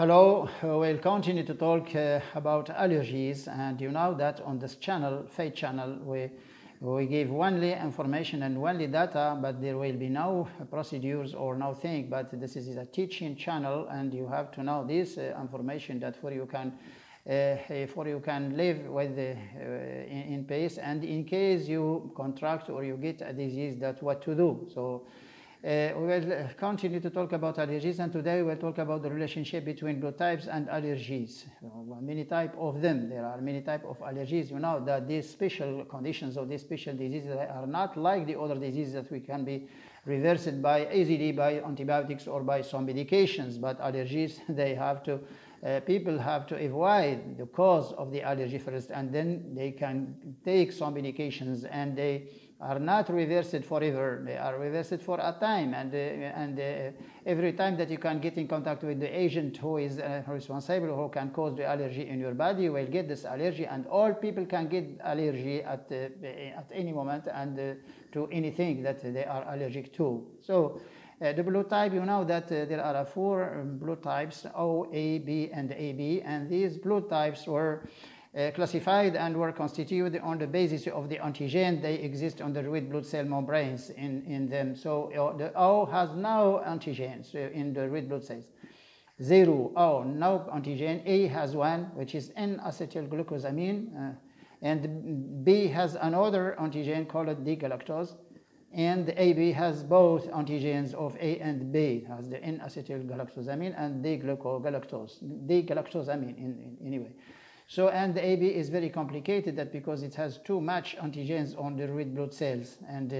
Hello, we'll continue to talk about allergies, and you know that on this channel, Fate channel, we give only information and only data, but there will be no procedures or no thing. But this is a teaching channel, and you have to know this information that for you can live with in peace, and in case you contract or you get a disease, that what to do. So we will continue to talk about allergies, and today we'll talk about the relationship between blood types and allergies. Many types of them. There are many types of allergies. You know that these special conditions or these special diseases are not like the other diseases that we can be reversed easily by antibiotics or by some medications. But allergies, they have to people have to avoid the cause of the allergy first, and then they can take some medications, and they are not reversed forever. They are reversed for a time, and every time that you can get in contact with the agent who is responsible, who can cause the allergy in your body, you will get this allergy, and all people can get allergy at any moment, and to anything that they are allergic to. So the blood type, you know that there are four blood types, O, A, B, and AB, and these blood types were classified and were constituted on the basis of the antigen they exist on the red blood cell membranes in them. So the O has no antigens in the red blood cells. 0, O, no antigen. A has one, which is N-acetylglucosamine, and B has another antigen called D-galactose. And AB has both antigens of A and B, has the N-acetylgalactosamine and D-galactosamine anyway. So, and the AB is very complicated, that because it has too much antigens on the red blood cells, and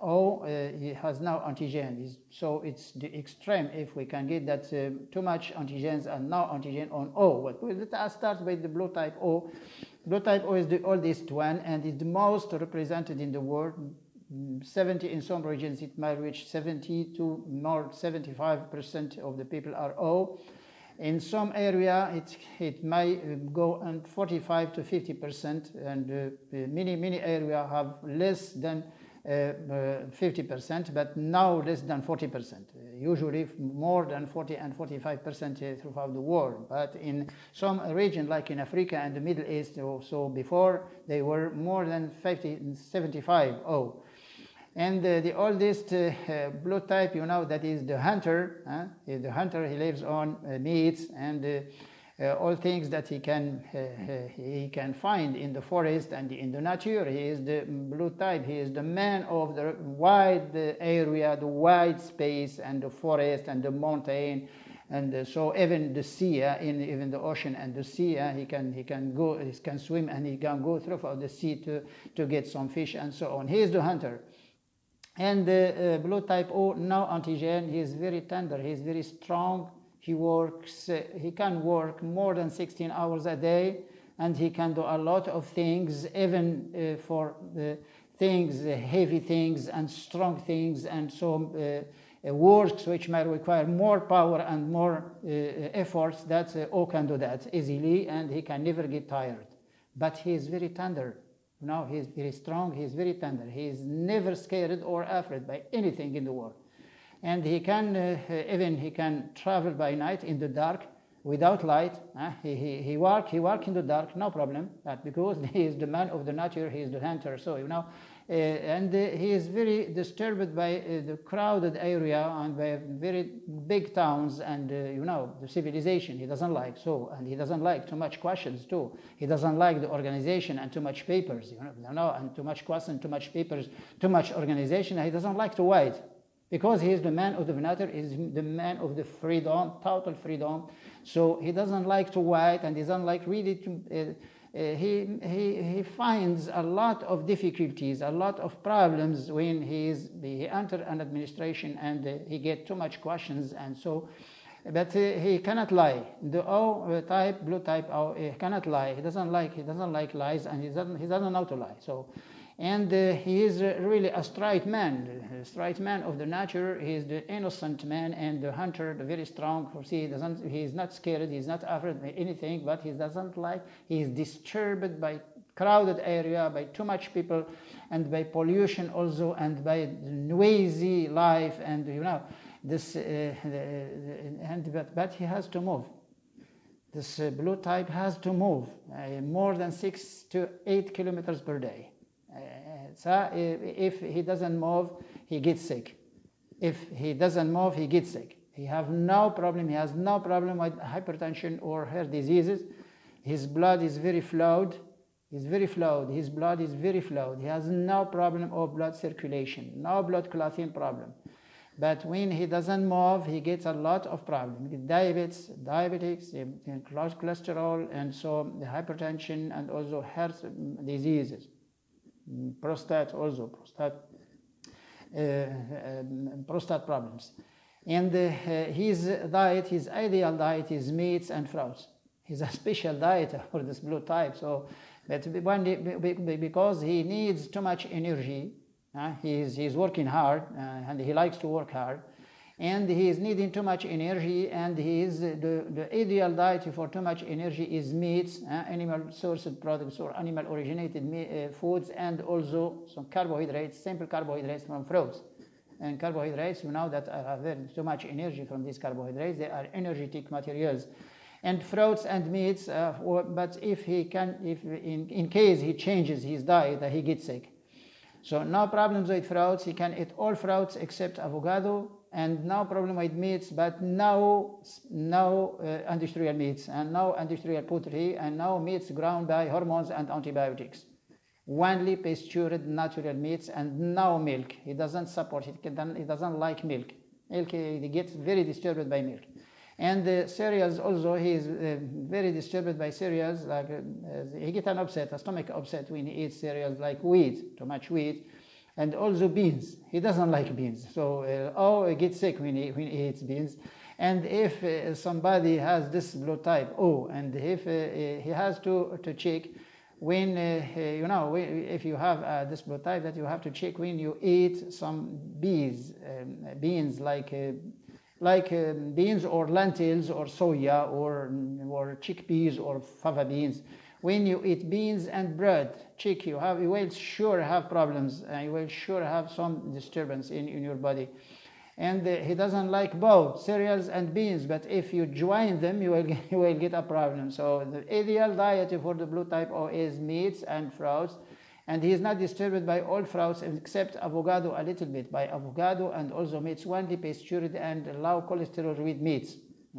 O it has no antigen. So it's the extreme if we can get that too much antigens and no antigen on O. But let us start with the blood type O. Blood type O is the oldest one and is the most represented in the world. 70 in some regions it might reach 70 to more 75% of the people are O. In some area it might go on 45 to 50%, and many area have less than 50%, but now less than 40%. Usually more than 40 and 45% throughout the world. But in some region like in Africa and the Middle East, so before they were more than 50 and 75 O. And the oldest blood type, you know, that is the hunter. The hunter, he lives on meats and all things that he can find in the forest and in the nature. He is the blood type. He is the man of the wide area, the wide space, and the forest and the mountain. And so even the sea, even the ocean and the sea, he can swim, and he can go throughout the sea to get some fish and so on. He is the hunter. And the blood type O, no antigen. He is very tender. He is very strong. He works. He can work more than 16 hours a day, and he can do a lot of things, even for things, heavy things and strong things, and so works which might require more power and more efforts. That O can do that easily, and he can never get tired. But he is very tender. No, he is very strong, he is very tender. He is never scared or afraid by anything in the world. And he can, even he can travel by night in the dark without light. He walk in the dark, no problem. But because he is the man of the nature, he is the hunter. So, you know, and he is very disturbed by the crowded area and by very big towns and, you know, the civilization. He doesn't like so, and he doesn't like too much questions too. He doesn't like the organization and too much papers, you know, and too much questions, too much papers, too much organization. He doesn't like to wait, because he is the man of the nature, is the man of the freedom, total freedom. So he doesn't like to wait, and he doesn't like really to. He finds a lot of difficulties, a lot of problems when he enters an administration and he gets too much questions, and so. But he cannot lie. The O type, blood type O, he cannot lie. He doesn't like lies, and he doesn't know to lie. So. And he is really a straight man of the nature. He is the innocent man, and the hunter, the very strong. See, he is not scared, he is not afraid of anything, but he is disturbed by crowded area, by too much people, and by pollution also, and by noisy life, and you know, this, but he has to move. This blue type has to move more than 6 to 8 kilometers per day. So if he doesn't move, he gets sick. If he doesn't move, he gets sick. He has no problem with hypertension or heart diseases. His blood is very flowed. His blood is very flowed. He has no problem of blood circulation, no blood clotting problem. But when he doesn't move, he gets a lot of problems. Diabetics, cholesterol, and so the hypertension, and also heart diseases. Prostate problems. And his ideal diet is meats and fruits. He's a special diet for this blue type. So, but because he needs too much energy, he's working hard, and he likes to work hard, and he is needing too much energy, and the ideal diet for too much energy is meats, animal sourced products or animal originated foods, and also some carbohydrates, simple carbohydrates from fruits. And carbohydrates, you know that have too much energy from these carbohydrates. They are energetic materials. And fruits and meats, but if in case he changes his diet, he gets sick. So no problems with fruits. He can eat all fruits except avocado, and no problem with meats, but no industrial meats, and no industrial poultry, and no meats ground by hormones and antibiotics. Only pastured natural meats, and no milk. He doesn't support it. He doesn't like milk. He gets very disturbed by milk. And cereals also, he is very disturbed by cereals. Like he gets a stomach upset when he eats cereals like wheat, too much wheat, and also beans. He doesn't like beans, so he gets sick when he eats beans. And if somebody has this blue type O, and if he has to check when if you have this blue type, that you have to check when you eat some beans like beans or lentils or soya or chickpeas or fava beans. When you eat beans and bread, check you will sure have problems. You will sure have some disturbance in your body. And he doesn't like both cereals and beans, but if you join them, you will get a problem. So the ideal diet for the blue type O is meats and fruits. And he is not disturbed by all fruits except avocado a little bit, by avocado, and also meats, only pastured and low cholesterol with meats,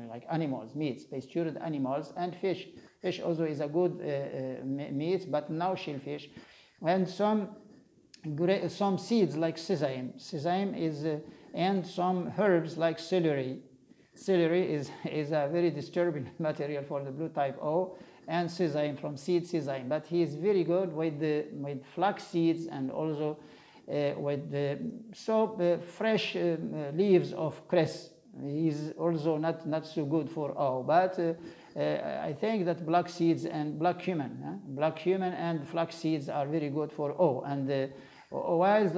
like animals, meats, pastured animals, and fish. Fish also is a good meat, but no shellfish. And some seeds like sesame is, and some herbs like celery. Celery is a very disturbing material for the blue type O. And sesame, from seed sesame, but he is very good with flax seeds, and also with fresh leaves of cress. He is also not so good for O, but I think that black seeds and black cumin and flax seeds are very good for O. And the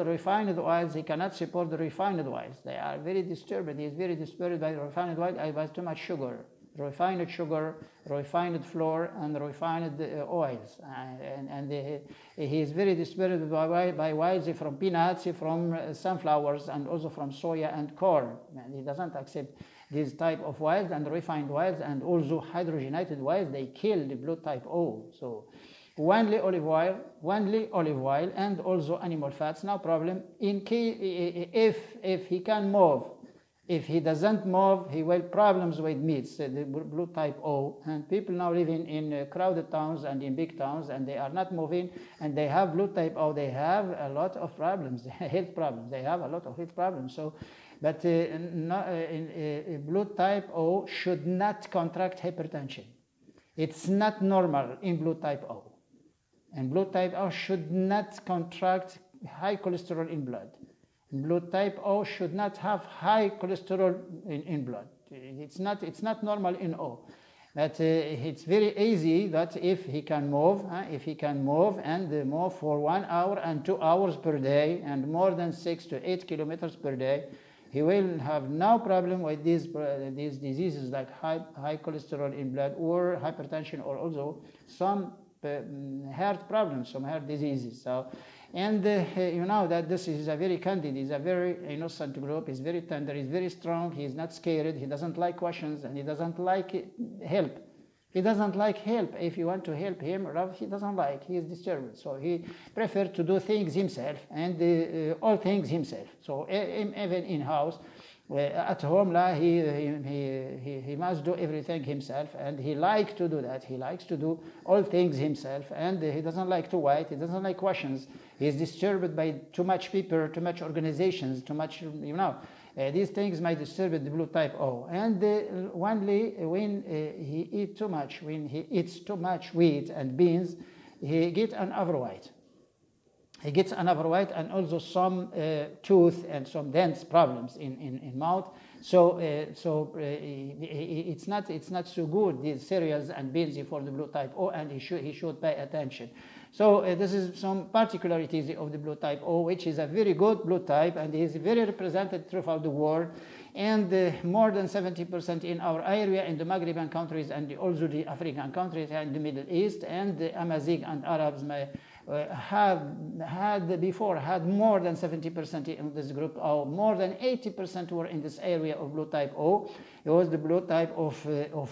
refined oils, he cannot support the refined oils. They are very disturbed. He is very disturbed by the refined oil. I buy too much sugar. Refined sugar, refined flour, and refined oils, and he is very disturbed by oils from peanuts, from sunflowers, and also from soya and corn. And he doesn't accept this type of oils, and refined oils, and also hydrogenated oils. They kill the blue type O. So only olive oil, and also animal fats, no problem. In case if he can move. If he doesn't move, he will problems with meats, the blue type O. And people now living in crowded towns and in big towns, and they are not moving, and they have blue type O. They have a lot of problems, health problems. They have a lot of health problems. So, but blue type O should not contract hypertension. It's not normal in blue type O. And blue type O should not contract high cholesterol in blood. Blue type O should not have high cholesterol in blood. It's not normal in O. But it's very easy that if he can move, and move for 1 hour and 2 hours per day, and more than 6 to 8 kilometers per day, he will have no problem with these diseases like high cholesterol in blood, or hypertension, or also some heart problems, some heart diseases. So. And you know that this is a very candid, is a very innocent group, he's very tender, he's very strong, he's not scared, he doesn't like questions, and he doesn't like help. He doesn't like help. If you want to help him, he doesn't like. He is disturbed. So he prefers to do things himself and all things himself. So even in house, at home, he must do everything himself, and he likes to do that. He likes to do all things himself, and he doesn't like to wait. He doesn't like questions. He is disturbed by too much people, too much organizations, too much, these things might disturb the blue type O. And only when he eats too much, when he eats too much wheat and beans, he gets an overweight. He gets an overweight and also some tooth and some dents problems in mouth. So it's not so good, these cereals and beans for the blue type O, and he should pay attention. So this is some particularities of the blue type O, which is a very good blue type and is very represented throughout the world, and more than 70% in our area, in the Maghrebian countries and also the African countries and the Middle East, and the Amazigh and Arabs had more than 70% in this group O. More than 80% were in this area of blue type O. It was the blue type of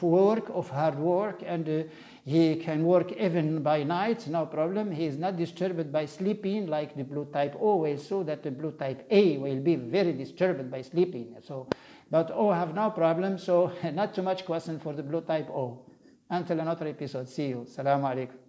work, of hard work, and he can work even by night, no problem. He is not disturbed by sleeping like the blue type O will, so that the blue type A will be very disturbed by sleeping. So, but O have no problem, so not too much question for the blue type O. Until another episode, see you. Assalamu alaikum.